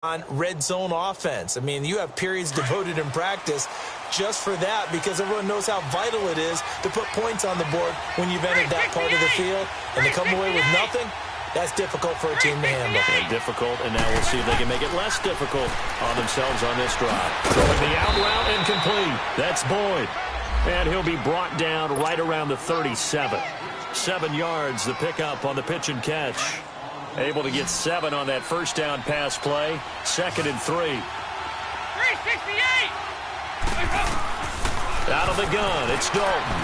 on red zone offense. I mean, you have periods devoted in practice just for that because everyone knows how vital it is to put points on the board when you've entered that part of the field. And to come away with nothing, that's difficult for a team to handle. And difficult, and now we'll see if they can make it less difficult on themselves on this drive. Throwing the out route incomplete. That's Boyd. And he'll be brought down right around the 37. 7 yards, the pickup on the pitch and catch. Able to get 7 on that first down pass play. 2nd and 3. 368. Out of the gun, it's Dalton.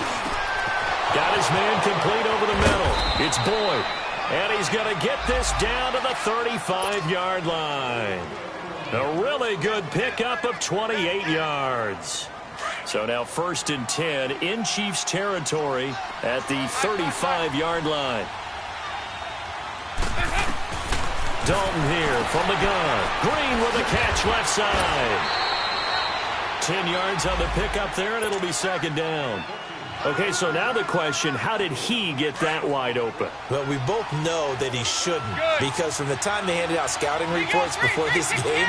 Got his man complete over the middle. It's Boyd. And he's going to get this down to the 35-yard line. A really good pickup of 28 yards. So now 1st and 10 in Chiefs territory at the 35-yard line. Dalton here from the gun. Green with a catch left side. 10 yards on the pickup there, and it'll be 2nd down. Okay, so now the question, how did he get that wide open? Well, we both know that he shouldn't because from the time they handed out scouting reports before this game,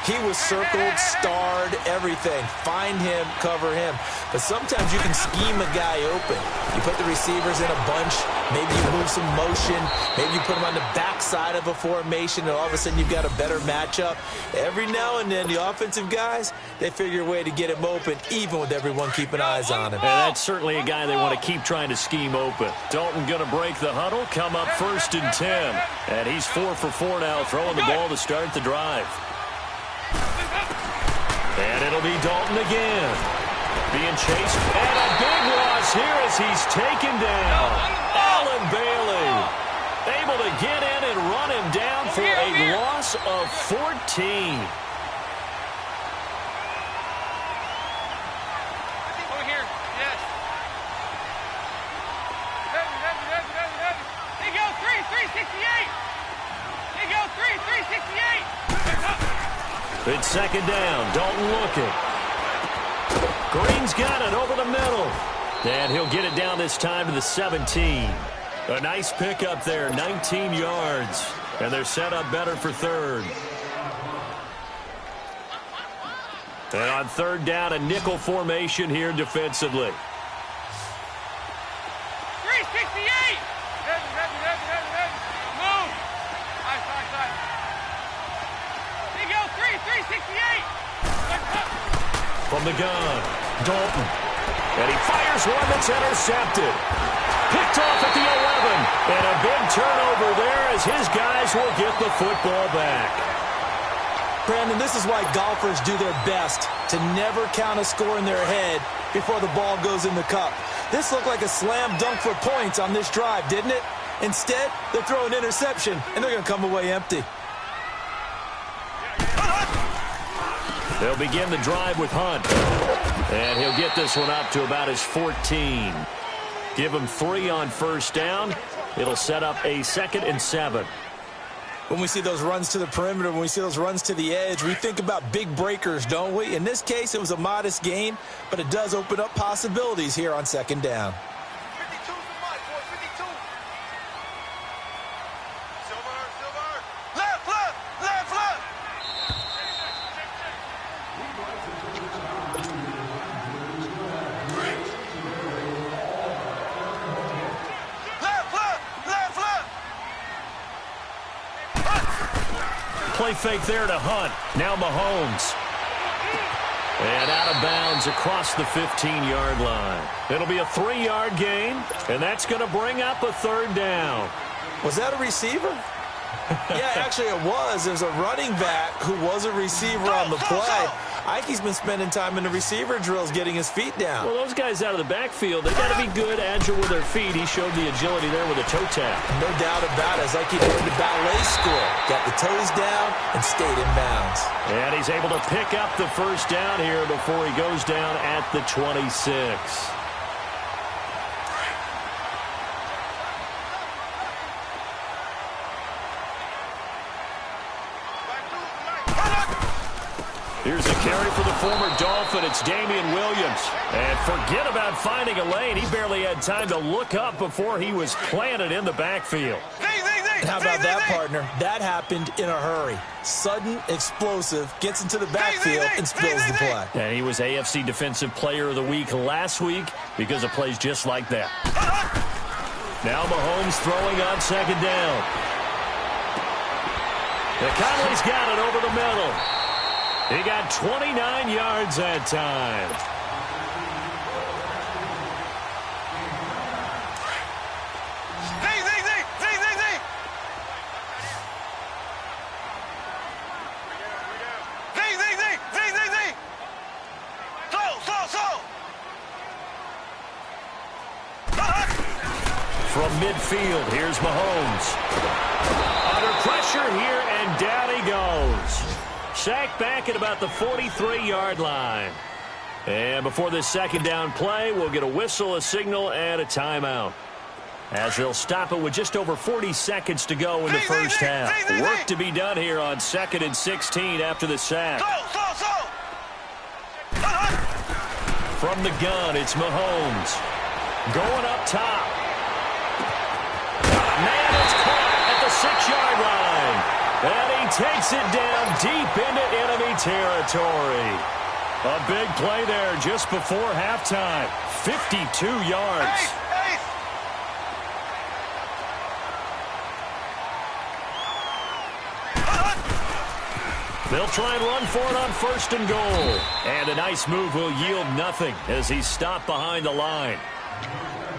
he was circled, starred, everything. Find him, cover him. But sometimes you can scheme a guy open. You put the receivers in a bunch. Maybe you move some motion. Maybe you put them on the backside of a formation, and all of a sudden you've got a better matchup. Every now and then, the offensive guys, they figure a way to get him open, even with everyone keeping eyes on him. And that's certainly a guy they want to keep trying to scheme open. Dalton going to break the huddle, come up 1st and 10. And he's 4 for 4 now, throwing the ball to start the drive. And it'll be Dalton again. Being chased. And a big loss here as he's taken down. Allen Bailey able to get in and run him down for a loss of 14. Over here. Yes. Here you go, 368. Here you go, 368. It's 2nd down. Dalton looking. Green's got it over the middle. And he'll get it down this time to the 17. A nice pickup there, 19 yards. And they're set up better for 3rd. And on 3rd down, a nickel formation here defensively. 368. Move. Side. Here you go, 368. From the gun, Dalton. And he fires one that's intercepted. Picked off at the 11. And a big turnover there as his guys will get the football back. Brandon, this is why golfers do their best to never count a score in their head before the ball goes in the cup. This looked like a slam dunk for points on this drive, didn't it? Instead, they throw an interception, and they're going to come away empty. They'll begin the drive with Hunt. And he'll get this one up to about his 14. Give him 3 on 1st down. It'll set up a 2nd and 7. When we see those runs to the perimeter, when we see those runs to the edge, we think about big breakers, don't we? In this case, it was a modest gain, but it does open up possibilities here on 2nd down. 52 for Mike, boy, 52. Silver. Left. Play fake there to Hunt. Now Mahomes. And out of bounds across the 15-yard line. It'll be a 3-yard gain, and that's going to bring up a 3rd down. Was that a receiver? Yeah, actually it was. There's a running back who was a receiver on the play. Ike's been spending time in the receiver drills getting his feet down. Well, those guys out of the backfield, they got to be good, agile with their feet. He showed the agility there with a toe tap. No doubt about it. It's like he learned to ballet school. Got the toes down and stayed in bounds. And he's able to pick up the 1st down here before he goes down at the 26. Here's a carry for the former Dolphin. It's Damian Williams. And forget about finding a lane. He barely had time to look up before he was planted in the backfield. And how about that, partner? That happened in a hurry. Sudden, explosive, gets into the backfield and spills the play. And he was AFC Defensive Player of the Week last week because of plays just like that. Now Mahomes throwing on second down. Conley's got it over the middle. He got 29 yards that time. From midfield, here's Mahomes. Under pressure here, and down he goes. Sacked back at about the 43-yard line. And before this second down play, we'll get a whistle, a signal, and a timeout. As they'll stop it with just over 40 seconds to go in the first half. Work to be done here on 2nd and 16 after the sack. From the gun, it's Mahomes. Going up top. Man is caught at the 6-yard line. And he takes it down deep into enemy territory. A big play there just before halftime. 52 yards. They'll try and run for it on 1st and goal. And a nice move will yield nothing as he's stopped behind the line.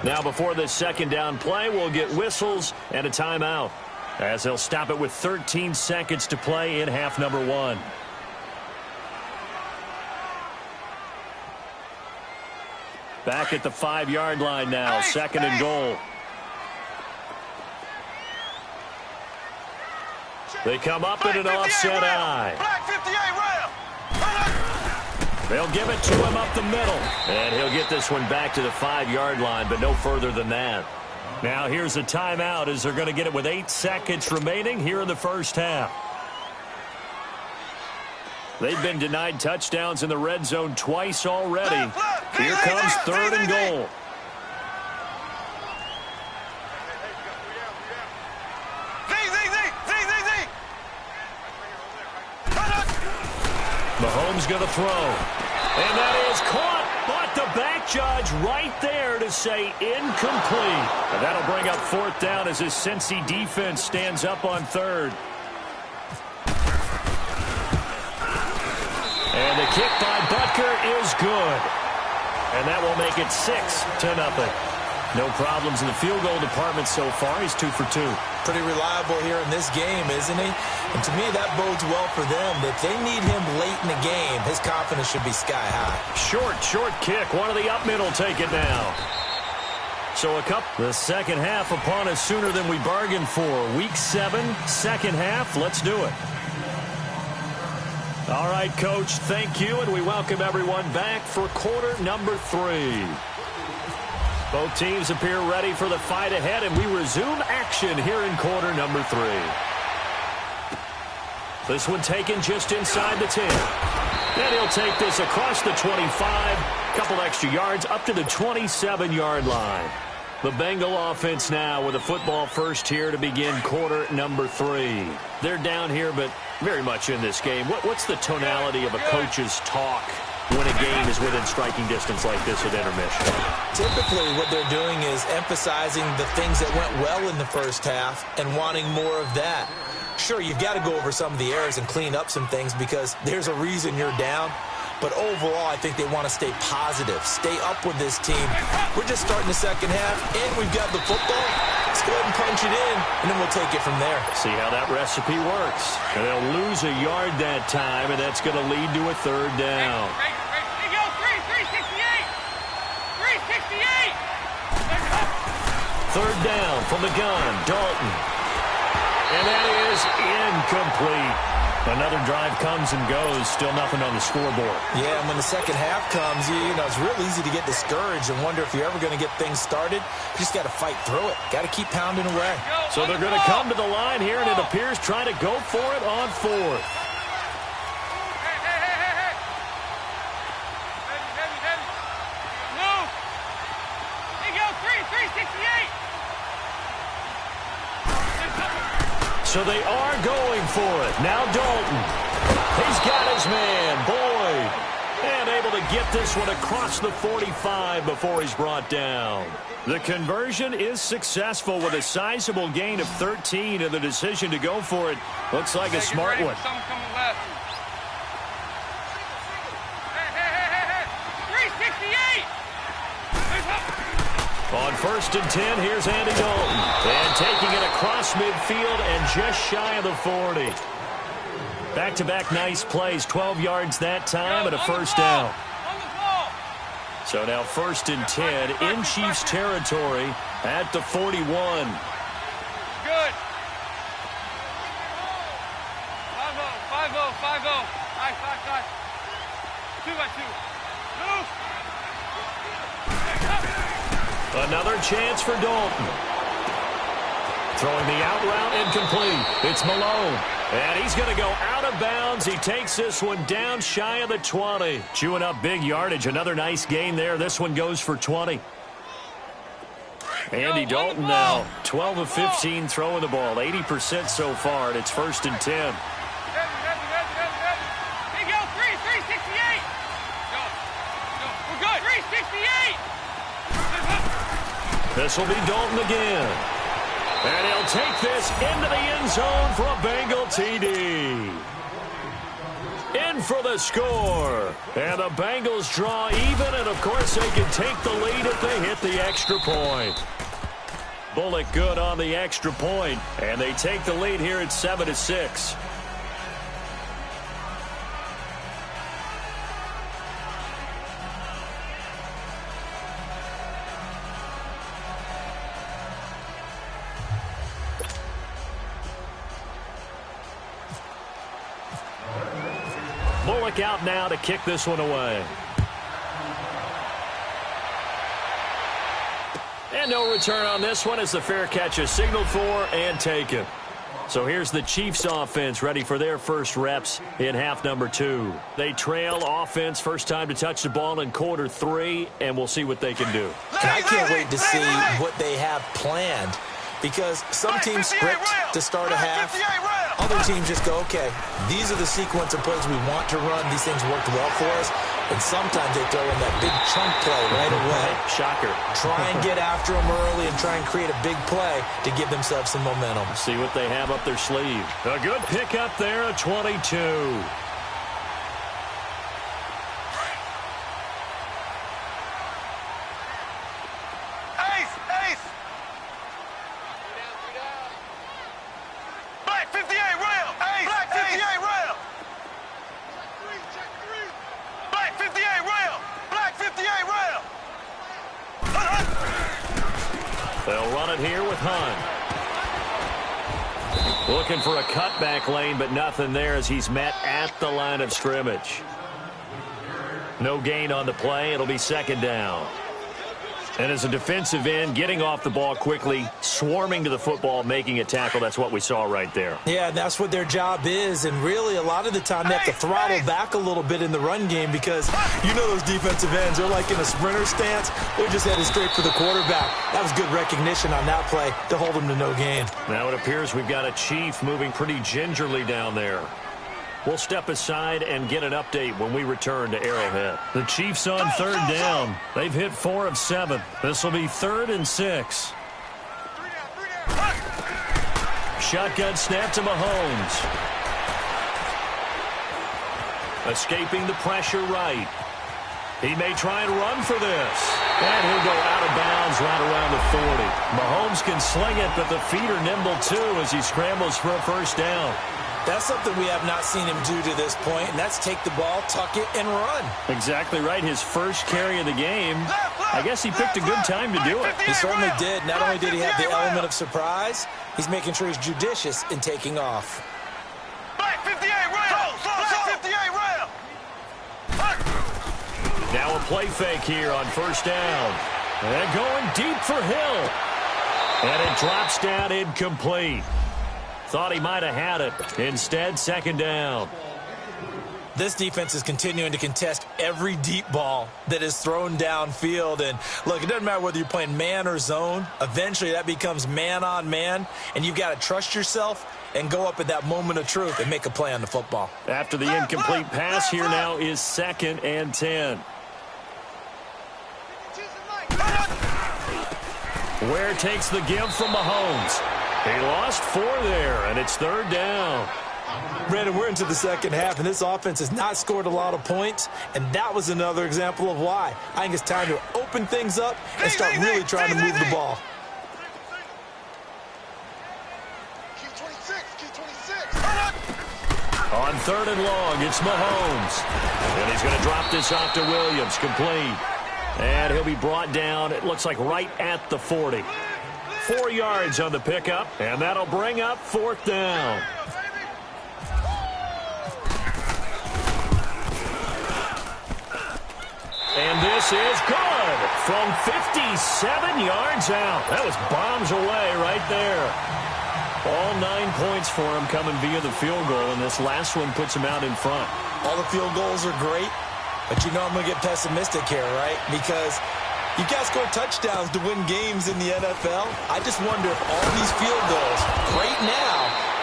Now before this second down play, we'll get whistles and a timeout as they'll stop it with 13 seconds to play in half number 1. Back at the 5-yard line now, 2nd and goal. They come up in an offset eye. They'll give it to him up the middle. And he'll get this one back to the 5-yard line, but no further than that. Now here's a timeout as they're going to get it with 8 seconds remaining here in the first half. They've been denied touchdowns in the red zone twice already. Here comes 3rd and goal. Mahomes going to throw. And that is caught, but the back judge right there to say incomplete. And that'll bring up 4th down as his Cincy defense stands up on 3rd. And the kick by Butker is good. And that will make it 6-0. No problems in the field goal department so far. He's 2 for 2. Pretty reliable here in this game, isn't he? And to me, that bodes well for them. If they need him late in the game, his confidence should be sky high. Short kick. One of the up mid will take it now. So the second half upon us sooner than we bargained for. Week 7, second half. Let's do it. All right, Coach, thank you, and we welcome everyone back for quarter number 3. Both teams appear ready for the fight ahead, and we resume action here in quarter number 3. This one taken just inside the 10. And he'll take this across the 25, couple extra yards up to the 27-yard line. The Bengal offense now with a football first here to begin quarter number 3. They're down here, but very much in this game. What's the tonality of a coach's talk when a game is within striking distance like this with intermission? Typically, what they're doing is emphasizing the things that went well in the first half and wanting more of that. Sure, you've got to go over some of the errors and clean up some things because there's a reason you're down. But overall, I think they want to stay positive, stay up with this team. We're just starting the second half, and we've got the football. Let's go ahead and punch it in, and then we'll take it from there. See how that recipe works. And they'll lose a yard that time, and that's going to lead to a 3rd down. Hey, yo, 368. 3rd down from the gun, Dalton. And that is incomplete. Another drive comes and goes, still nothing on the scoreboard. Yeah, and when the second half comes, you know, it's real easy to get discouraged and wonder if you're ever going to get things started. You just got to fight through it. Got to keep pounding away. So they're going to come to the line here, and it appears trying to go for it on 4th. Hey. Move. Hey, yo, 368. So they are going for it. Now Dalton. He's got his man, Boyd. And able to get this one across the 45 before he's brought down. The conversion is successful with a sizable gain of 13, and the decision to go for it looks like a smart one. Hey, 368! On 1st and 10, here's Andy Dalton. And taking it across midfield and just shy of the 40. Back-to-back nice plays, 12 yards that time and a first down. So now 1st and 10 in Chiefs territory at the 41. Good. 5-0, 5-0. Nice. 2-by-2. Move. Another chance for Dalton. Throwing the out route incomplete. It's Malone. And he's going to go out of bounds. He takes this one down shy of the 20. Chewing up big yardage. Another nice gain there. This one goes for 20. Andy Dalton now 12 of 15 throwing the ball. 80% so far, and it's 1st and 10. Hey, go, 368. Go. We're good. 368. This will be Dalton again. And he'll take this into the end zone for a Bengal TD. In for the score. And the Bengals draw even, and of course they can take the lead if they hit the extra point. Bullock good on the extra point, and they take the lead here at 7-6. Bullock out now to kick this one away. And no return on this one as the fair catch is signaled for and taken. So here's the Chiefs offense ready for their first reps in half number 2. They trail offense first time to touch the ball in quarter 3, and we'll see what they can do. And I can't wait to see what they have planned, because some teams script to start a half. Other teams just go, okay, these are the sequence of plays we want to run. These things worked well for us. And sometimes they throw in that big chunk play right away. Shocker. Try and get after them early and try and create a big play to give themselves some momentum. See what they have up their sleeve. A good pickup there, a 22. They'll run it here with Hunt. Looking for a cutback lane, but nothing there as he's met at the line of scrimmage. No gain on the play. It'll be 2nd down. And as a defensive end, getting off the ball quickly, swarming to the football, making a tackle, that's what we saw right there. Yeah, that's what their job is, and really a lot of the time they have to throttle back a little bit in the run game because you know those defensive ends, they're like in a sprinter stance. They're just headed straight for the quarterback. That was good recognition on that play to hold them to no gain. Now it appears we've got a Chief moving pretty gingerly down there. We'll step aside and get an update when we return to Arrowhead. The Chiefs on 3rd down. They've hit 4 of 7. This will be 3rd and 6. Shotgun snap to Mahomes. Escaping the pressure right. He may try and run for this. And he'll go out of bounds right around the 40. Mahomes can sling it, but the feet are nimble too as he scrambles for a first down. That's something we have not seen him do to this point, and that's take the ball, tuck it, and run. Exactly right. His first carry of the game. I guess he picked a good time to do it. He certainly did. Not only did he have the element of surprise, he's making sure he's judicious in taking off. Black 58 rail! Black 58 rail! Now a play fake here on 1st down. And going deep for Hill. And it drops down incomplete. Thought he might have had it. Instead, 2nd down. This defense is continuing to contest every deep ball that is thrown downfield. And, look, it doesn't matter whether you're playing man or zone. Eventually, that becomes man on man, and you've got to trust yourself and go up at that moment of truth and make a play on the football. After the incomplete pass, here now is 2nd and 10. Ware takes the give from Mahomes. He lost 4 there, and it's 3rd down. Brandon, we're into the second half, and this offense has not scored a lot of points, and that was another example of why. I think it's time to open things up and start really trying to move the ball. On 3rd and long, it's Mahomes. And he's going to drop this off to Williams, complete. And he'll be brought down, it looks like right at the 40. 4 yards on the pickup, and that'll bring up 4th down. And this is good from 57 yards out. That was bombs away right there. All 9 points for him coming via the field goal, and this last one puts him out in front. All the field goals are great, but you know I'm going to get pessimistic here, right? Because you got to score touchdowns to win games in the NFL. I just wonder if all these field goals, great now,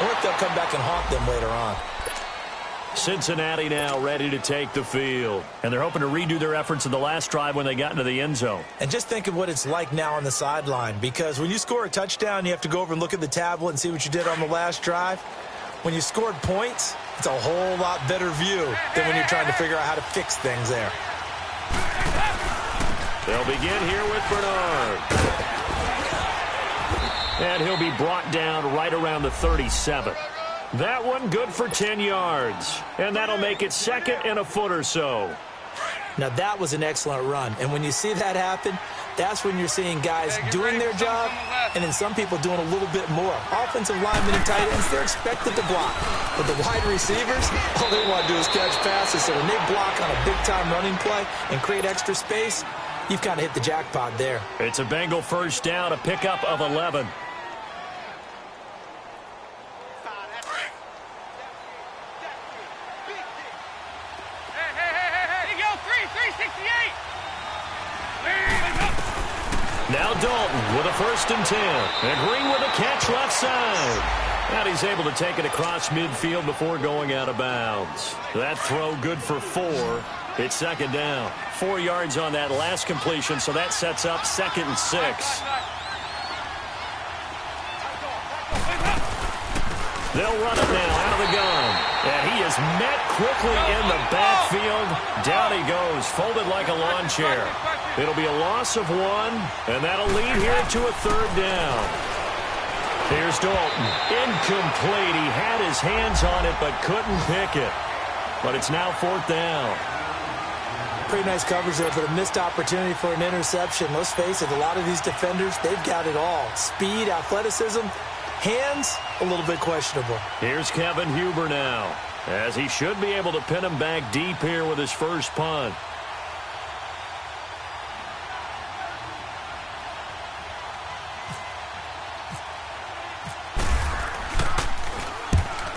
or if they'll come back and haunt them later on. Cincinnati now ready to take the field. And they're hoping to redo their efforts in the last drive when they got into the end zone. And just think of what it's like now on the sideline, because when you score a touchdown, you have to go over and look at the tablet and see what you did on the last drive. When you scored points, it's a whole lot better view than when you're trying to figure out how to fix things there. They'll begin here with Bernard. And he'll be brought down right around the 37. That one good for 10 yards. And that'll make it 2nd and a foot or so. Now, that was an excellent run. And when you see that happen, that's when you're seeing guys doing their job and then some people doing a little bit more. Offensive linemen and tight ends, they're expected to block. But the wide receivers, all they want to do is catch passes. So when they block on a big-time running play and create extra space, you've kind of hit the jackpot there. It's a Bengal first down, a pickup of 11. Now Dalton with a 1st and 10. And Green with a catch left side. And he's able to take it across midfield before going out of bounds. That throw good for 4. It's 2nd down. 4 yards on that last completion, so that sets up 2nd and 6. They'll run it now out of the gun. And he is met quickly in the backfield. Down he goes, folded like a lawn chair. It'll be a loss of 1, and that'll lead here to a 3rd down. Here's Dalton. Incomplete. He had his hands on it, but couldn't pick it. But it's now 4th down. Pretty nice coverage there, but a missed opportunity for an interception. Let's face it, a lot of these defenders, they've got it all. Speed, athleticism, hands, a little bit questionable. Here's Kevin Huber now, as he should be able to pin him back deep here with his first punt.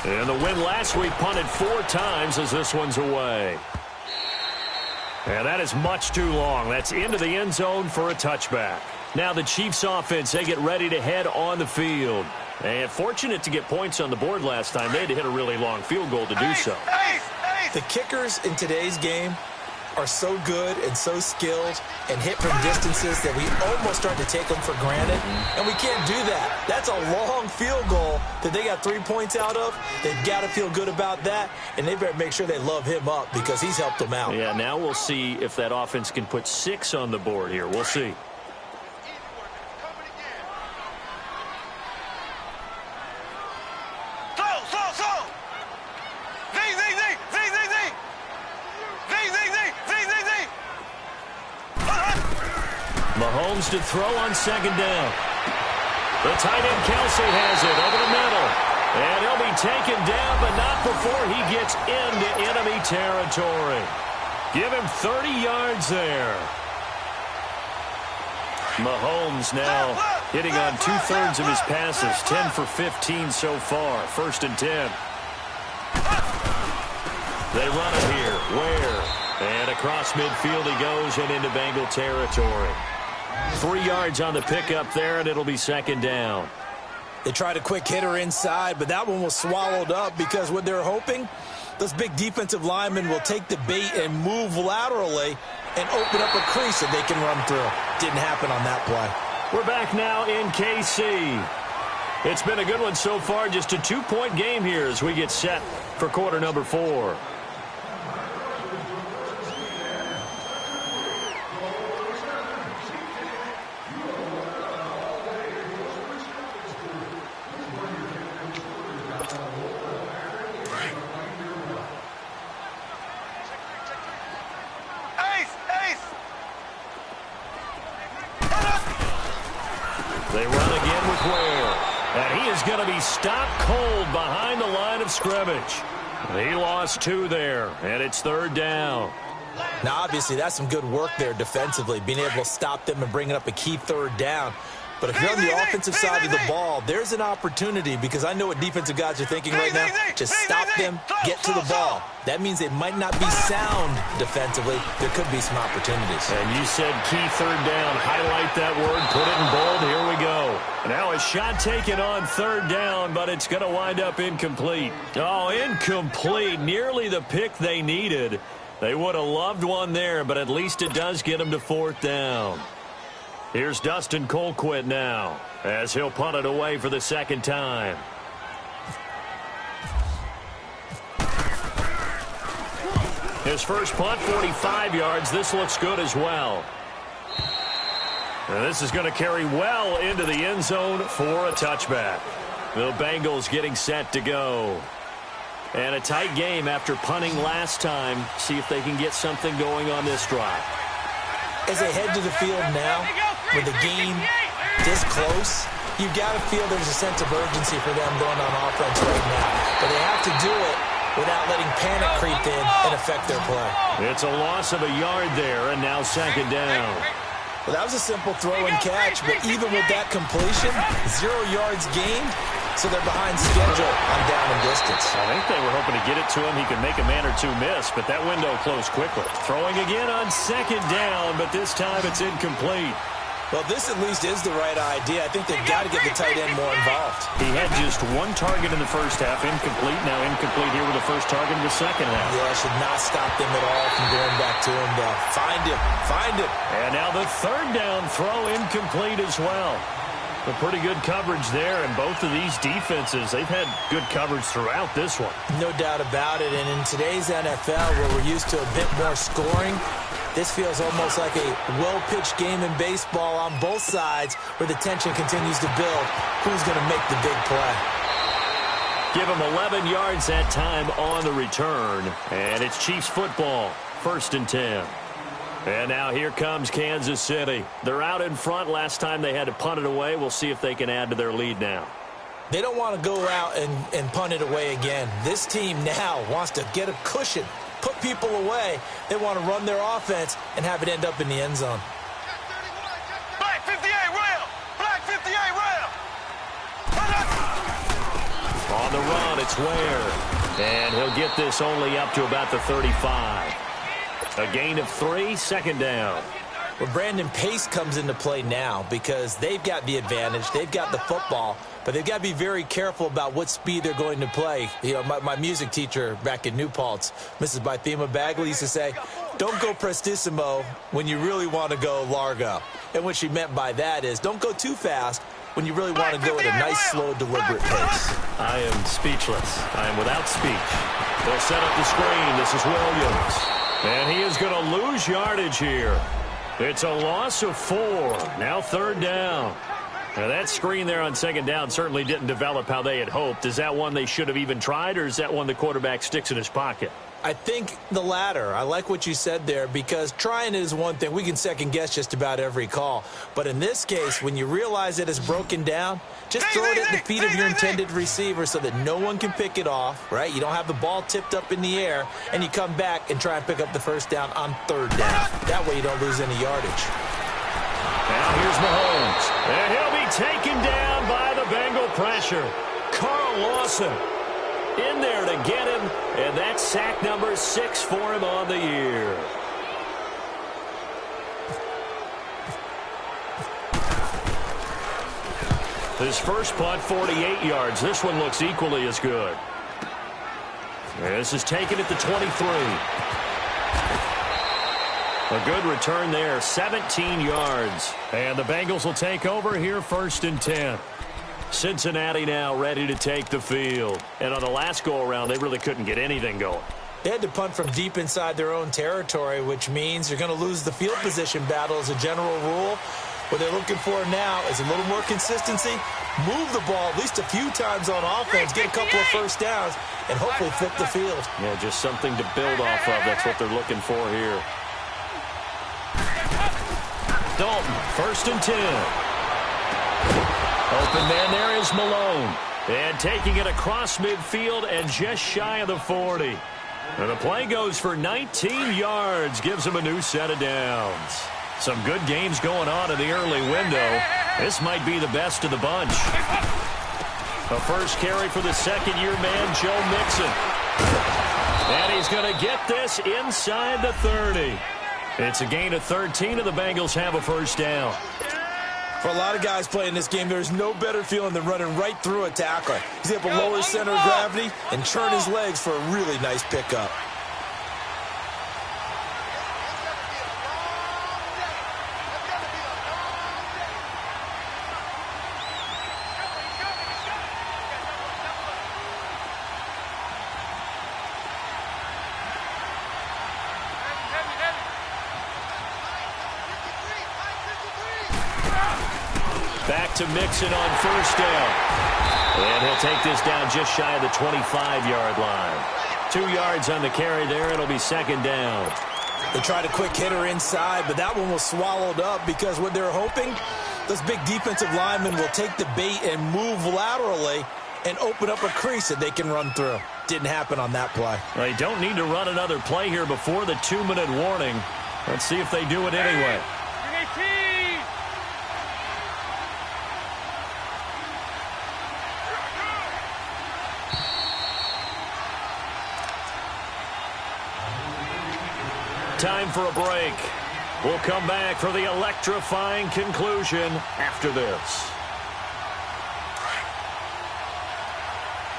And the win last week punted 4 times as this one's away. And that is much too long. That's into the end zone for a touchback. Now the Chiefs offense, they get ready to head on the field. And fortunate to get points on the board last time. They had to hit a really long field goal to do so. The kickers in today's game are so good and so skilled and hit from distances that we almost start to take them for granted. And we can't do that. That's a long field goal that they got 3 points out of. They've got to feel good about that, and they better make sure they love him up because he's helped them out. Yeah, now we'll see if that offense can put 6 on the board here. We'll see. Mahomes to throw on 2nd down. The tight end Kelsey has it over the middle. And he'll be taken down, but not before he gets into enemy territory. Give him 30 yards there. Mahomes now hitting on 2/3 of his passes, 10 for 15 so far. 1st and 10. They run it here. Ware. And across midfield he goes and into Bengal territory. 3 yards on the pickup there, and it'll be 2nd down. They tried a quick hitter inside, but that one was swallowed up because what they're hoping, those big defensive linemen will take the bait and move laterally and open up a crease that they can run through. Didn't happen on that play. We're back now in KC. It's been a good one so far, just a 2-point game here as we get set for quarter number 4. They run again with Ware. And he is going to be stopped cold behind the line of scrimmage. He lost 2 there, and it's 3rd down. Now, obviously, that's some good work there defensively, being able to stop them and bringing up a key 3rd down. But if you're on the offensive side of the ball, there's an opportunity, because I know what defensive guys are thinking right now. Just stop them, get to the ball. That means they might not be sound defensively. There could be some opportunities. And you said key 3rd down. Highlight that word, put it in bold. Here we go. Now a shot taken on 3rd down, but it's going to wind up incomplete. Oh, incomplete. Nearly the pick they needed. They would have loved one there, but at least it does get them to 4th down. Here's Dustin Colquitt now, as he'll punt it away for the 2nd time. His first punt, 45 yards. This looks good as well. And this is going to carry well into the end zone for a touchback. The Bengals getting set to go. And a tight game after punting last time. See if they can get something going on this drive. As they head to the field now, with the game this close, you've got to feel there's a sense of urgency for them going on offense right now. But they have to do it without letting panic creep in and affect their play. It's a loss of a yard there, and now 2nd down. Well, that was a simple throw and catch, but even with that completion, 0 yards gained, so they're behind schedule on down and distance. I think they were hoping to get it to him. He could make a man or 2 miss, but that window closed quickly. Throwing again on 2nd down, but this time it's incomplete. Well, this at least is the right idea. I think they've got to get the tight end more involved. He had just 1 target in the first half, incomplete. Now incomplete here with the first target in the second half. Yeah, should not stop them at all from going back to him, though. Find him. And now the 3rd down throw incomplete as well. A pretty good coverage there, and both of these defenses, they've had good coverage throughout this one. No doubt about it, and in today's NFL, where we're used to a bit more scoring, this feels almost like a well-pitched game in baseball on both sides where the tension continues to build. Who's going to make the big play? Give him 11 yards that time on the return, and it's Chiefs football, 1st and 10. And now here comes Kansas City. They're out in front. Last time they had to punt it away. We'll see if they can add to their lead now. They don't want to go out and punt it away again. This team now wants to get a cushion, put people away. They want to run their offense and have it end up in the end zone. Black 58 rail! Black 58 rail! On the run, it's Ware. And he'll get this only up to about the 35. A gain of 3, 2nd down. Well, Brandon, pace comes into play now because they've got the advantage. They've got the football, but they've got to be very careful about what speed they're going to play. You know, my music teacher back in New Paltz, Mrs. Bythema Bagley, used to say, don't go prestissimo when you really want to go largo. And what she meant by that is don't go too fast when you really want to go at a nice, slow, deliberate pace. I am speechless. I am without speech. They'll set up the screen. This is Williams. And he is going to lose yardage here. It's a loss of 4. Now 3rd down. Now that screen there on 2nd down certainly didn't develop how they had hoped. Is that one they should have even tried, or is that one the quarterback sticks in his pocket? I think the latter. I like what you said there, because trying it is one thing. We can second guess just about every call. But in this case, when you realize it is broken down, just throw it at the feet of your intended receiver so that no one can pick it off, right? You don't have the ball tipped up in the air, and you come back and try and pick up the 1st down on 3rd down. That way you don't lose any yardage. Now here's Mahomes. And he'll be taken down by the Bengal pressure. Carl Lawson in there to get him, and that's sack number 6 for him on the year. His first punt, 48 yards. This one looks equally as good. This is taken at the 23. A good return there, 17 yards. And the Bengals will take over here, 1st and 10. Cincinnati now ready to take the field. And on the last go-around, they really couldn't get anything going. They had to punt from deep inside their own territory, which means you're going to lose the field position battle as a general rule. What they're looking for now is a little more consistency, move the ball at least a few times on offense, get a couple of first downs, and hopefully flip the field. Yeah, just something to build off of. That's what they're looking for here. Dalton, 1st and 10. Open man there is Malone. And taking it across midfield and just shy of the 40. And the play goes for 19 yards, gives him a new set of downs. Some good games going on in the early window. This might be the best of the bunch. A first carry for the second-year man, Joe Mixon. And he's going to get this inside the 30. It's a gain of 13, and the Bengals have a first down. For a lot of guys playing this game, there's no better feeling than running right through a tackler. He's able to lower his center of gravity and turn his legs for a really nice pickup. Back to Mixon on first down. And he'll take this down just shy of the 25-yard line. 2 yards on the carry there. It'll be 2nd down. They tried a quick hitter inside, but that one was swallowed up because what they're hoping, those big defensive linemen will take the bait and move laterally and open up a crease that they can run through. Didn't happen on that play. They don't need to run another play here before the 2-minute warning. Let's see if they do it anyway. Time for a break. We'll come back for the electrifying conclusion after this.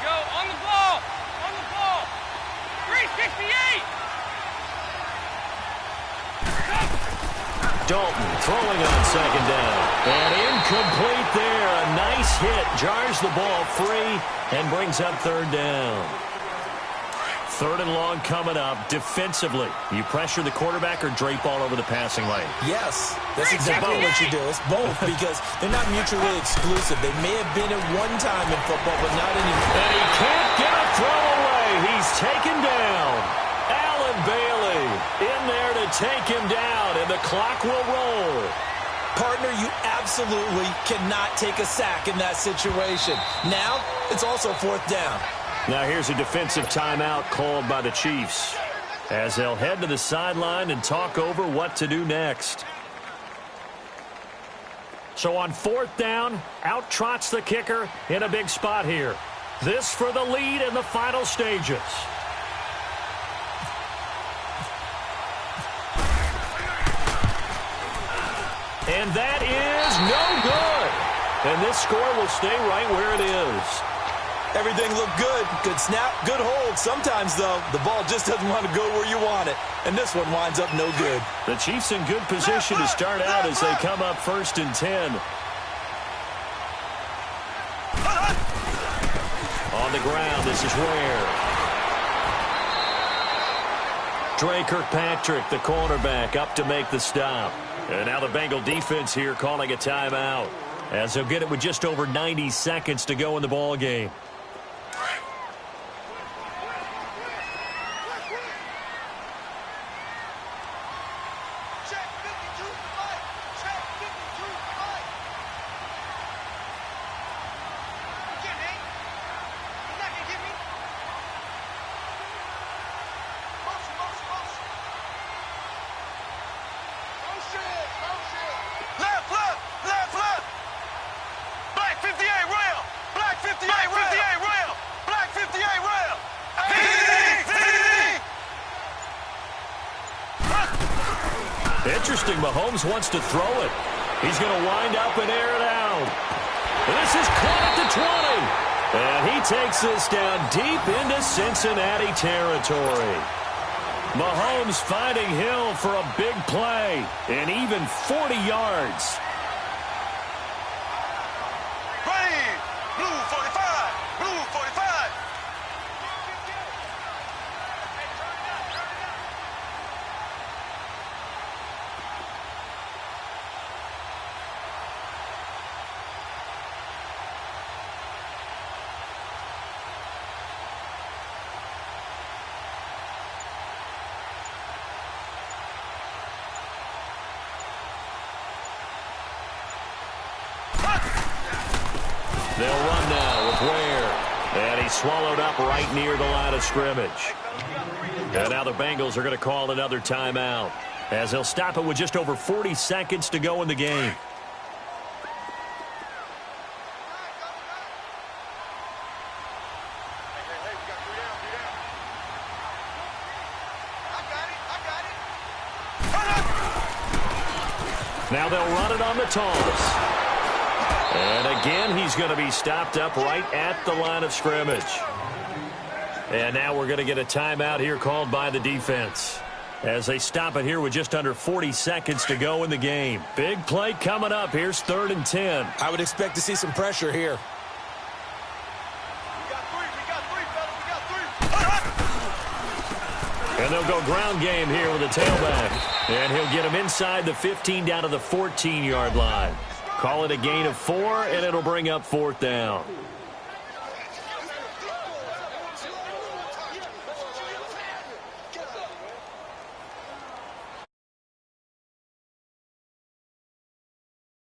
Go, on the ball. On the ball. 368. Dalton throwing on 2nd down. And incomplete there. A nice hit. Jars the ball free and brings up 3rd down. 3rd and long coming up. Defensively, you pressure the quarterback or drape all over the passing lane? Yes, that's exactly what you do. It's both because they're not mutually exclusive. They may have been at one time in football, but not anymore. And he can't get a throw away. He's taken down. Allen Bailey in there to take him down, and the clock will roll. Partner, you absolutely cannot take a sack in that situation. Now, it's also 4th down. Now here's a defensive timeout called by the Chiefs as they'll head to the sideline and talk over what to do next. So on 4th down, out trots the kicker in a big spot here. This for the lead in the final stages. And that is no good. And this score will stay right where it is. Everything looked good. Good snap, good hold. Sometimes, though, the ball just doesn't want to go where you want it. And this one winds up no good. The Chiefs in good position to start out as they come up 1st and 10. On the ground, this is Ware. Dre Kirkpatrick, the cornerback, up to make the stop. And now the Bengal defense here calling a timeout, as they'll get it with just over 90 seconds to go in the ball game. Interesting, Mahomes wants to throw it. He's going to wind up and air it out. This is caught at the 20. And he takes this down deep into Cincinnati territory. Mahomes finding Hill for a big play and even 40 yards. Green, blue 45, blue 45. They'll run now with Ware. And he's swallowed up right near the line of scrimmage. And now the Bengals are going to call another timeout, as they'll stop it with just over 40 seconds to go in the game. Now they'll run it on the toss. And again, he's going to be stopped up right at the line of scrimmage. And now we're going to get a timeout here called by the defense, as they stop it here with just under 40 seconds to go in the game. Big play coming up. Here's 3rd and 10. I would expect to see some pressure here. And they'll go ground game here with a tailback. And he'll get him inside the 15 down to the 14-yard line. Call it a gain of 4, and it'll bring up 4th down.